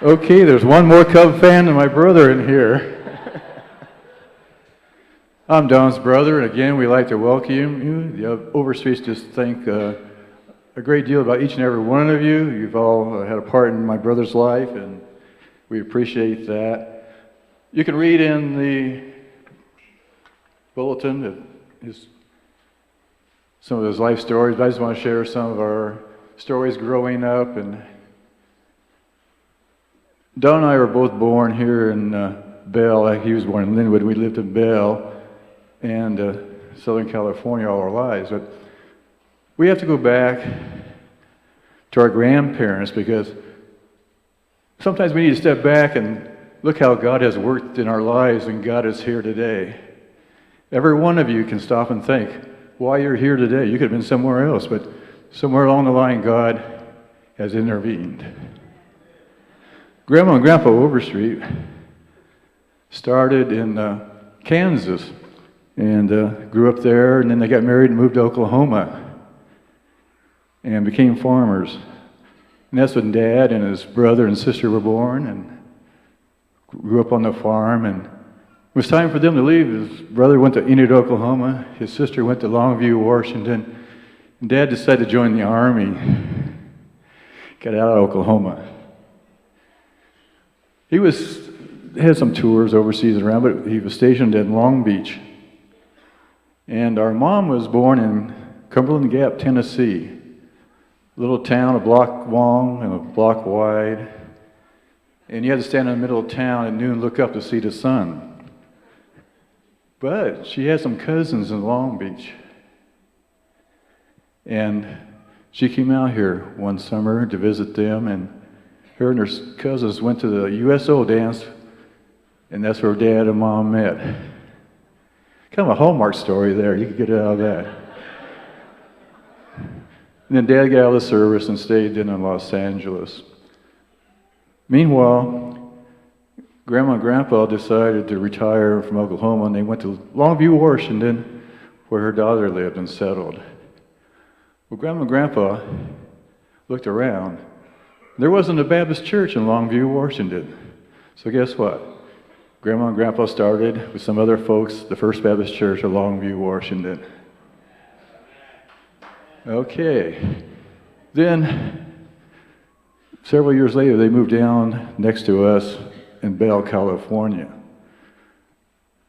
Okay, there's one more Cub fan than my brother in here. I'm Don's brother, and again, we'd like to welcome you. The Overstreets just think a great deal about each and every one of you. You've all had a part in my brother's life, and we appreciate that. You can read in the bulletin some of his life stories, but I just want to share some of our stories growing up. And Don and I were both born here in Bell. He was born in Linwood. We lived in Bell and Southern California all our lives. But we have to go back to our grandparents, because sometimes we need to step back and look how God has worked in our lives, and God is here today. Every one of you can stop and think why you're here today. You could have been somewhere else, but somewhere along the line, God has intervened. Grandma and Grandpa Overstreet started in Kansas and grew up there, and then they got married and moved to Oklahoma and became farmers. And that's when Dad and his brother and sister were born, and grew up on the farm. And it was time for them to leave. His brother went to Enid, Oklahoma. His sister went to Longview, Washington. And Dad decided to join the Army. Got out of Oklahoma. He had some tours overseas around, but he was stationed in Long Beach. And our mom was born in Cumberland Gap, Tennessee. A little town, a block long and a block wide. And you had to stand in the middle of town at noon and look up to see the sun. But she had some cousins in Long Beach. And she came out here one summer to visit them, and her and her cousins went to the USO dance, and that's where Dad and Mom met. Kind of a Hallmark story there. You could get out of that. And then Dad got out of the service and stayed in Los Angeles. Meanwhile, Grandma and Grandpa decided to retire from Oklahoma, and they went to Longview, Washington, where her daughter lived and settled. Well, Grandma and Grandpa looked around. There wasn't a Baptist church in Longview, Washington. So guess what? Grandma and Grandpa started, with some other folks, the First Baptist Church of Longview, Washington. Okay. Then, several years later, they moved down next to us in Bell, California.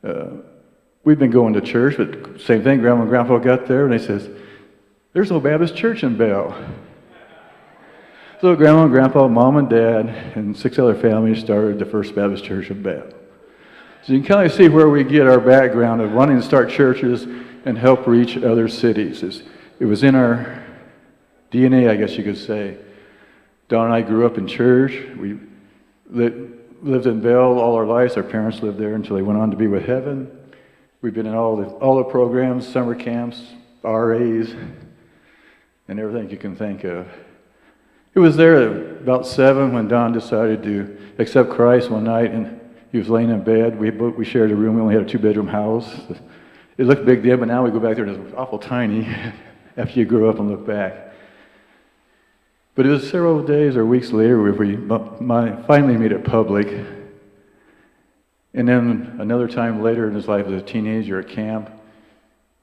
We've been going to church, but same thing, Grandma and Grandpa got there, and they says, "There's no Baptist church in Bell." So Grandma and Grandpa, Mom and Dad, and 6 other families started the First Baptist Church of Bell. So you can kind of see where we get our background of wanting to start churches and help reach other cities. It was in our DNA, I guess you could say. Don and I grew up in church. We lived in Bell all our lives. Our parents lived there until they went on to be with heaven. We've been in all the programs, summer camps, RAs, and everything you can think of. It was there at about 7 when Don decided to accept Christ one night, and he was laying in bed. We shared a room. We only had a 2-bedroom house. It looked big then, but now we go back there and it's awful tiny after you grow up and look back. But it was several days or weeks later where we finally made it public. And then another time later in his life as a teenager at camp,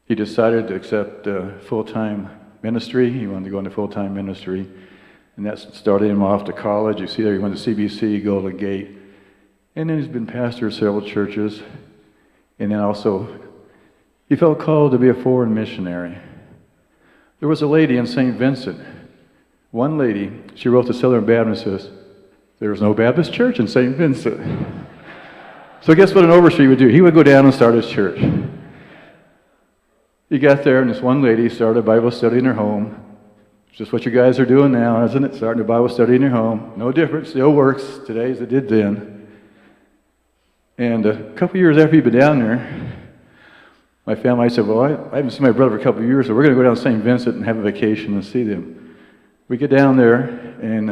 he decided to accept full-time ministry. He wanted to go into full-time ministry. And that started him off to college. You see there, he went to CBC, Golden Gate. And then he's been pastor of several churches. And then also, he felt called to be a foreign missionary. There was a lady in St. Vincent. One lady, she wrote to Southern Baptists, there was no Baptist church in St. Vincent. So guess what an Overstreet would do? He would go down and start his church. He got there, and this one lady started a Bible study in her home. It's just what you guys are doing now, isn't it? Starting a Bible study in your home. No different, still works today as it did then. And a couple years after he'd been down there, my family said, well, I haven't seen my brother for a couple of years, so we're going to go down to St. Vincent and have a vacation and see them. We get down there, and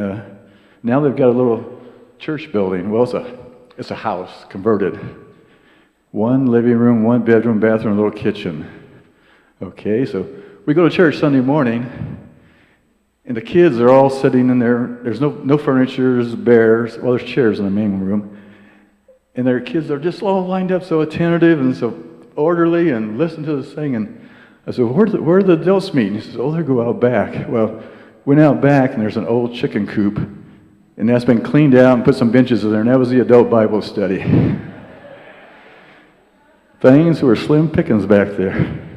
now they've got a little church building. Well, it's a house, converted. 1 living room, 1 bedroom, bathroom, a little kitchen. Okay, so we go to church Sunday morning, And the kids are all sitting in there. There's no furniture, there's bears. Well, there's chairs in the main room. And their kids are just all lined up so attentive and so orderly and listen to this thing. And I said, where are the adults meeting? He says, oh, they go out back. Well, went out back and there's an old chicken coop. And that's been cleaned out and put some benches in there. And that was the adult Bible study. Things were slim pickings back there.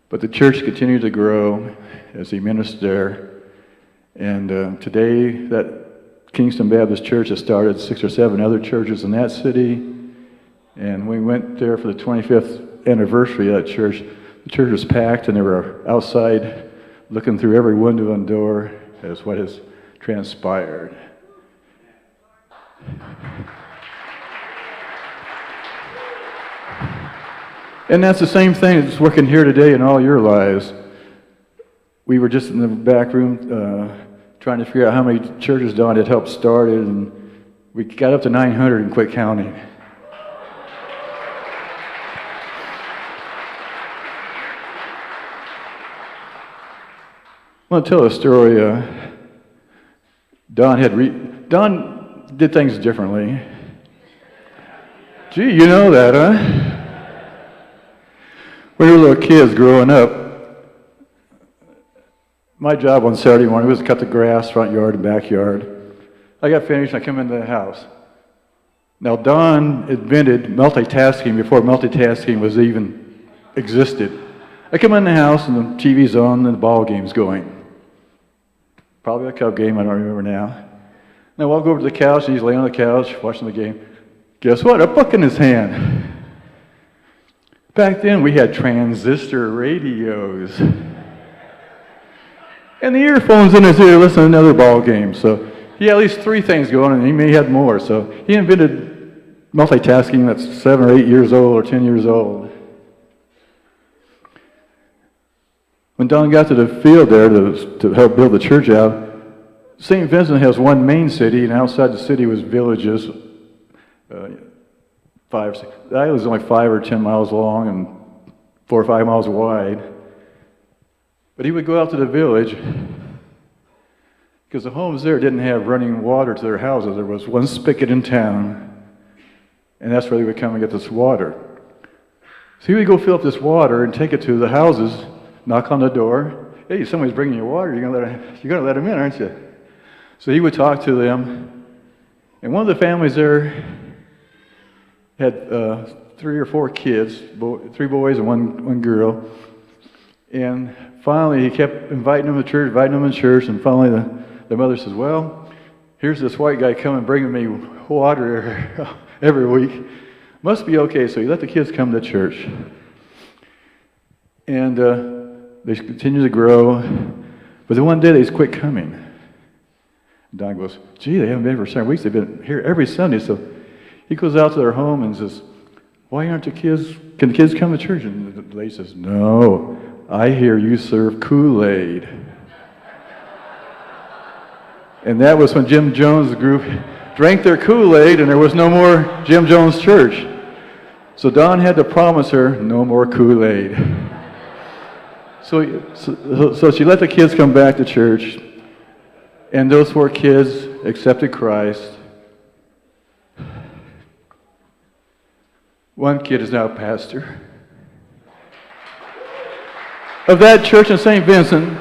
But the church continued to grow as he ministered there. And today, that Kingston Baptist Church has started 6 or 7 other churches in that city. And we went there for the 25th anniversary of that church. The church was packed, and they were outside looking through every window and door as what has transpired. And that's the same thing that's working here today in all your lives. We were just in the back room trying to figure out how many churches Don had helped start it, and we got up to 900 and quit counting. I want to tell a story. Don did things differently. Gee, you know that, huh? When we were little kids growing up, my job on Saturday morning was to cut the grass, front yard and backyard. I got finished, I come into the house. Now, Don invented multitasking before multitasking was even existed. I come in the house and the TV's on and the ball game's going. Probably a Cub game, I don't remember now. And I walk over to the couch, and he's laying on the couch watching the game. Guess what? A book in his hand. Back then, we had transistor radios. And the earphones in his ear listening to another ball game. So he had at least 3 things going, and he may have more. So he invented multitasking that's 7 or 8 years old or 10 years old. When Don got to the field there to help build the church out, St. Vincent has one main city, and outside the city was villages. That was only 5 or 10 miles long and 4 or 5 miles wide. But he would go out to the village because the homes there didn't have running water to their houses. There was one spigot in town, and that's where they would come and get this water. So he would go fill up this water and take it to the houses, knock on the door. Hey, somebody's bringing you water. You're gonna let them in, aren't you? So he would talk to them, and one of the families there had 3 or 4 kids, 3 boys and one girl. And finally, he kept inviting them to church, and finally the mother says, well, here's this white guy coming bringing me water every week. Must be okay. So he let the kids come to church. And they continue to grow. But then one day, they just quit coming. And Don goes, gee, they haven't been for several weeks. They've been here every Sunday. So he goes out to their home and says, why aren't the kids, can the kids come to church? And the lady says, no, I hear you serve Kool-Aid. And that was when Jim Jones' group drank their Kool-Aid and there was no more Jim Jones Church. So Don had to promise her no more Kool-Aid. So she let the kids come back to church, and those 4 kids accepted Christ. One kid is now a pastor of that church in St. Vincent.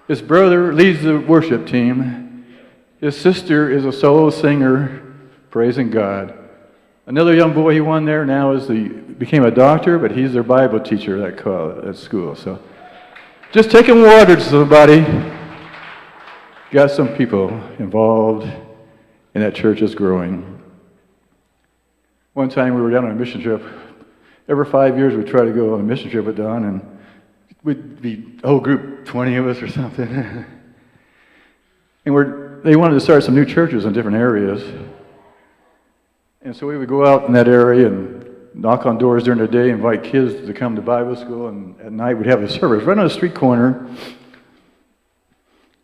His brother leads the worship team. His sister is a solo singer praising God. Another young boy he won there now became a doctor, but he's their Bible teacher at school. So just taking water to somebody. Got some people involved, and that church is growing. One time we were down on a mission trip. Every 5 years we'd try to go on a mission trip with Don, and we'd be a whole group, 20 of us or something. And they wanted to start some new churches in different areas. And so we would go out in that area and knock on doors during the day, invite kids to come to Bible school, and at night we'd have a service right on the street corner.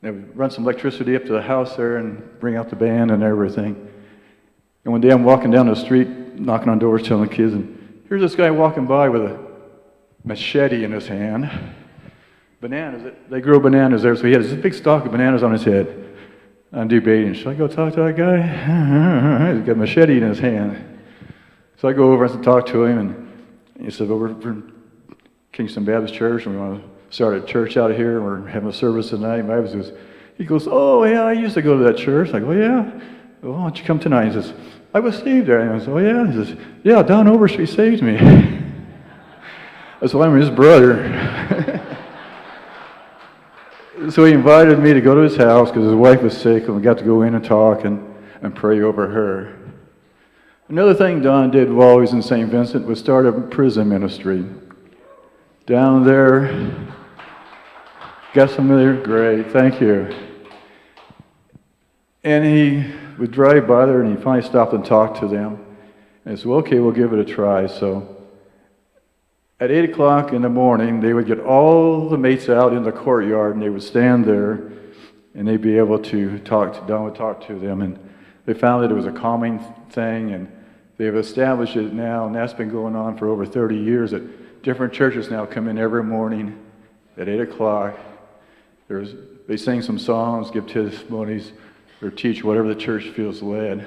They would run some electricity up to the house there and bring out the band and everything. And one day I'm walking down the street, knocking on doors, telling the kids, and here's this guy walking by with a machete in his hand. bananas. They grow bananas there, so he had this big stalk of bananas on his head. I'm debating, should I go talk to that guy? He's got a machete in his hand. So I go over and talk to him, and he said, well, we're from Kingston Baptist Church, and we want to start a church out here, and we're having a service tonight. He goes, oh, yeah, I used to go to that church. I go, yeah? Well, why don't you come tonight? He says, I was saved there. And I said, oh, yeah? He says, yeah, Don Overstreet saved me. I said, well, I'm his brother. So he invited me to go to his house because his wife was sick, and we got to go in and talk and pray over her. Another thing Don did while he was in St. Vincent was start a prison ministry. Down there, got some of their, great, thank you. And he would drive by there, and he finally stopped and talked to them. And he said, well, okay, we'll give it a try. So at 8 o'clock in the morning, they would get all the mates out in the courtyard, and they would stand there, and they'd be able to talk. Don would talk to them, and they found that it was a calming thing, and they've established it now, and that's been going on for over 30 years. That different churches now come in every morning at 8 o'clock. They sing some songs, give testimonies, or teach whatever the church feels led.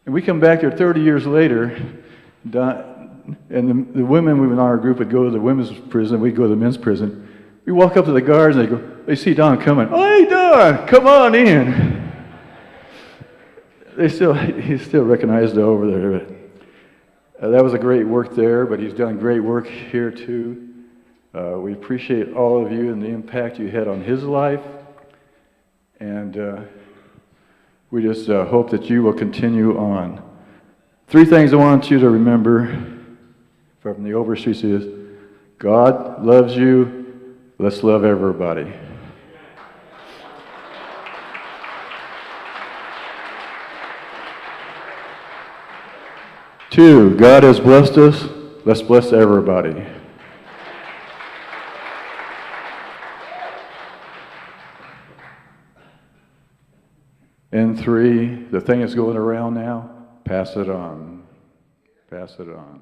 And we come back there 30 years later, and the women in our group would go to the women's prison, we'd go to the men's prison. We walk up to the guards, and they see Don coming. Oh, hey, Don, come on in. He still recognized over there. But, that was a great work there, but he's done great work here too. We appreciate all of you and the impact you had on his life. And we just hope that you will continue on. 3 things I want you to remember from the Overstreets is, God loves you. Let's love everybody. 2, God has blessed us. Let's bless everybody. And 3, the thing that's going around now, pass it on. Pass it on.